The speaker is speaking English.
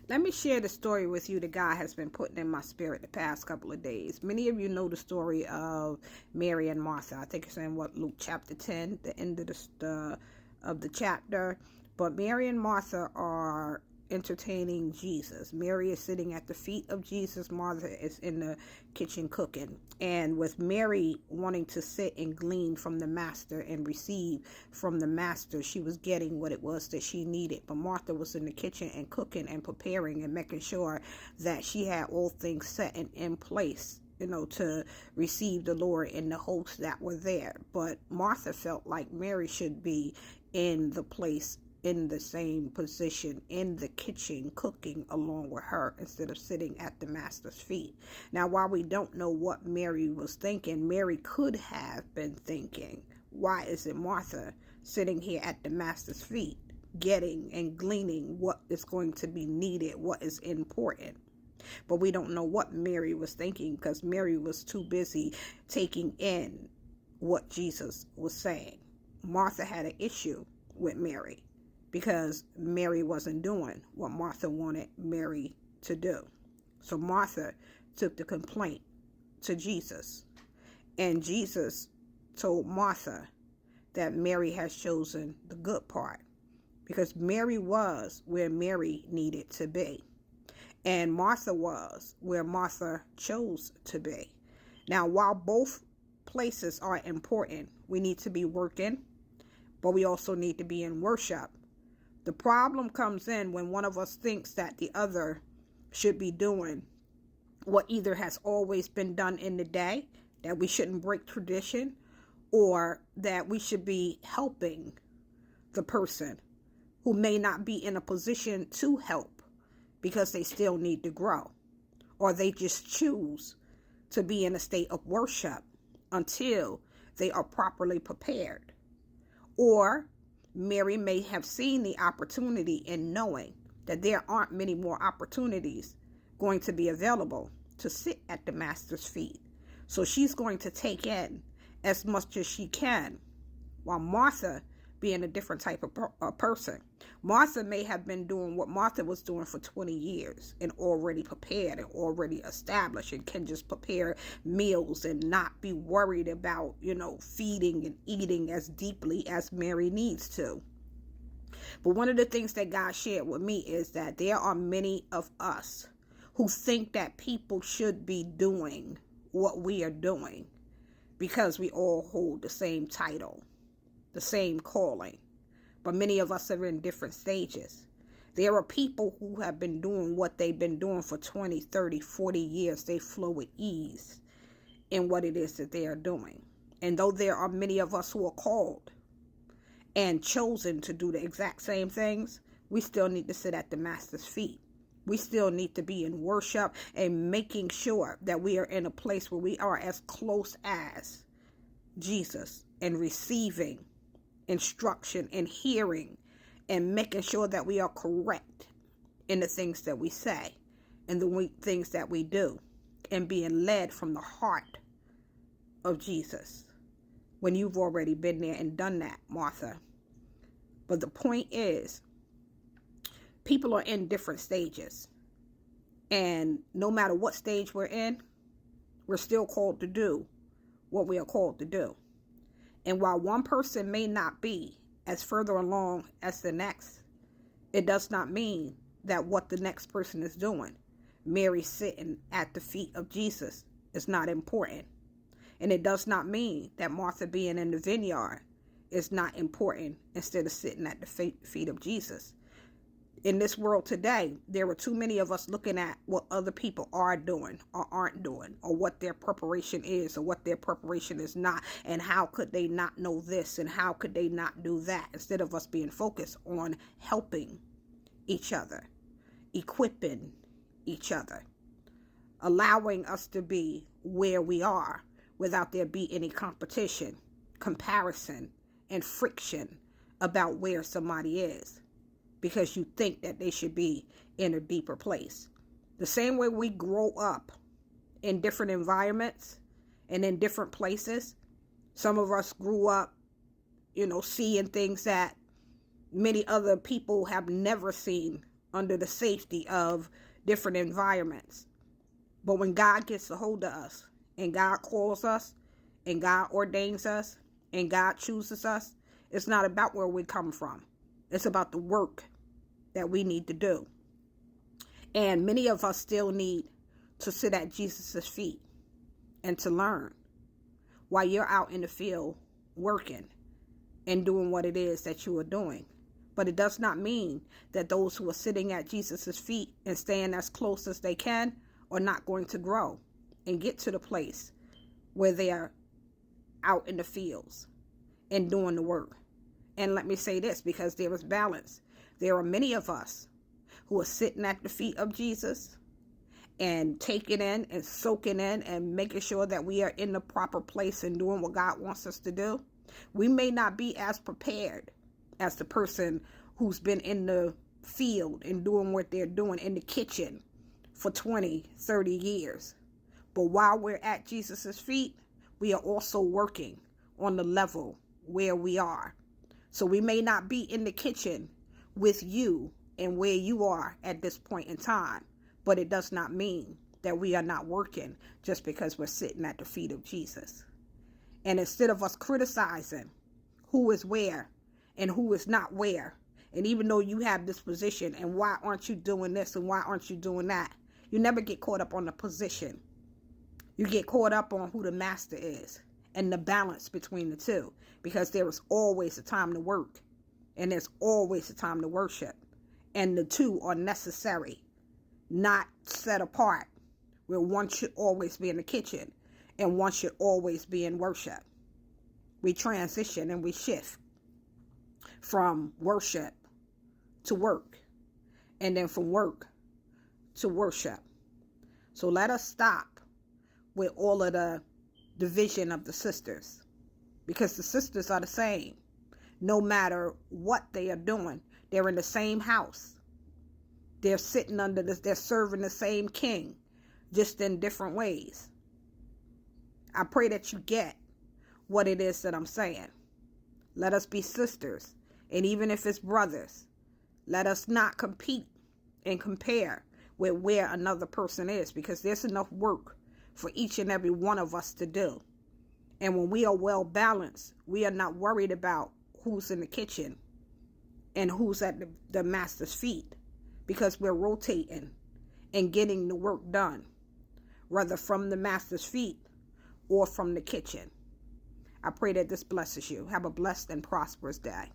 Let me share the story with you that God has been putting in my spirit the past couple of days. Many of you know the story of Mary and Martha. I think it's in Luke chapter 10, the end of the chapter. But Mary and Martha are entertaining Jesus. Mary is sitting at the feet of Jesus. Martha is in the kitchen cooking. And with Mary wanting to sit and glean from the master and receive from the master, she was getting what it was that she needed. But Martha was in the kitchen and cooking and preparing and making sure that she had all things set and in place, to receive the Lord and the hosts that were there. But Martha felt like Mary should be in the place, in the same position, in the kitchen, cooking along with her instead of sitting at the master's feet. Now, while we don't know what Mary was thinking, Mary could have been thinking, why is it Martha sitting here at the master's feet, getting and gleaning what is going to be needed, what is important? But we don't know what Mary was thinking, because Mary was too busy taking in what Jesus was saying. Martha had an issue with Mary because Mary wasn't doing what Martha wanted Mary to do. So Martha took the complaint to Jesus, and Jesus told Martha that Mary has chosen the good part, because Mary was where Mary needed to be, and Martha was where Martha chose to be. Now, while both places are important, we need to be working, but we also need to be in worship. The problem comes in when one of us thinks that the other should be doing what either has always been done in the day, that we shouldn't break tradition, or that we should be helping the person who may not be in a position to help because they still need to grow, or they just choose to be in a state of worship until they are properly prepared. Or Mary may have seen the opportunity in knowing that there aren't many more opportunities going to be available to sit at the master's feet. So she's going to take in as much as she can, while Martha, being a different type of person, Martha may have been doing what Martha was doing for 20 years and already prepared and already established, and can just prepare meals and not be worried about, feeding and eating as deeply as Mary needs to. But one of the things that God shared with me is that there are many of us who think that people should be doing what we are doing because we all hold the same title, the same calling, but many of us are in different stages. There are people who have been doing what they've been doing for 20, 30, 40 years. They flow with ease in what it is that they are doing. And though there are many of us who are called and chosen to do the exact same things, we still need to sit at the master's feet. We still need to be in worship and making sure that we are in a place where we are as close as Jesus and receiving instruction and hearing and making sure that we are correct in the things that we say and the things that we do, and being led from the heart of Jesus, when you've already been there and done that, Martha. But the point is, people are in different stages, and no matter what stage we're in, we're still called to do what we are called to do. And while one person may not be as further along as the next, it does not mean that what the next person is doing, Mary sitting at the feet of Jesus, is not important. And it does not mean that Martha being in the vineyard is not important instead of sitting at the feet of Jesus. In this world today, there are too many of us looking at what other people are doing or aren't doing, or what their preparation is or what their preparation is not, and how could they not know this and how could they not do that, instead of us being focused on helping each other, equipping each other, allowing us to be where we are without there be any competition, comparison, and friction about where somebody is, because you think that they should be in a deeper place. The same way we grow up in different environments and in different places. Some of us grew up, seeing things that many other people have never seen under the safety of different environments. But when God gets a hold of us, and God calls us, and God ordains us, and God chooses us, it's not about where we come from. It's about the work that we need to do. And many of us still need to sit at Jesus' feet and to learn while you're out in the field working and doing what it is that you are doing. But it does not mean that those who are sitting at Jesus' feet and staying as close as they can are not going to grow and get to the place where they are out in the fields and doing the work. And let me say this, because there is balance. There are many of us who are sitting at the feet of Jesus and taking in and soaking in and making sure that we are in the proper place and doing what God wants us to do. We may not be as prepared as the person who's been in the field and doing what they're doing in the kitchen for 20, 30 years. But while we're at Jesus's feet, we are also working on the level where we are. So we may not be in the kitchen with you and where you are at this point in time, but it does not mean that we are not working just because we're sitting at the feet of Jesus. And instead of us criticizing who is where and who is not where, and even though you have this position and why aren't you doing this and why aren't you doing that, you never get caught up on the position. You get caught up on who the master is and the balance between the two, because there is always a time to work and there's always a time to worship, and the two are necessary, not set apart, where one should always be in the kitchen and one should always be in worship. We transition and we shift from worship to work, and then from work to worship. So let us stop with all of the division of the sisters, because the sisters are the same. No matter what they are doing, they're in the same house. They're sitting under this, they're serving the same king, just in different ways. I pray that you get what it is that I'm saying. Let us be sisters. And even if it's brothers, let us not compete and compare with where another person is, because there's enough work for each and every one of us to do. And when we are well balanced, we are not worried about who's in the kitchen and who's at the master's feet, because we're rotating and getting the work done, whether from the master's feet or from the kitchen. I pray that this blesses you. Have a blessed and prosperous day.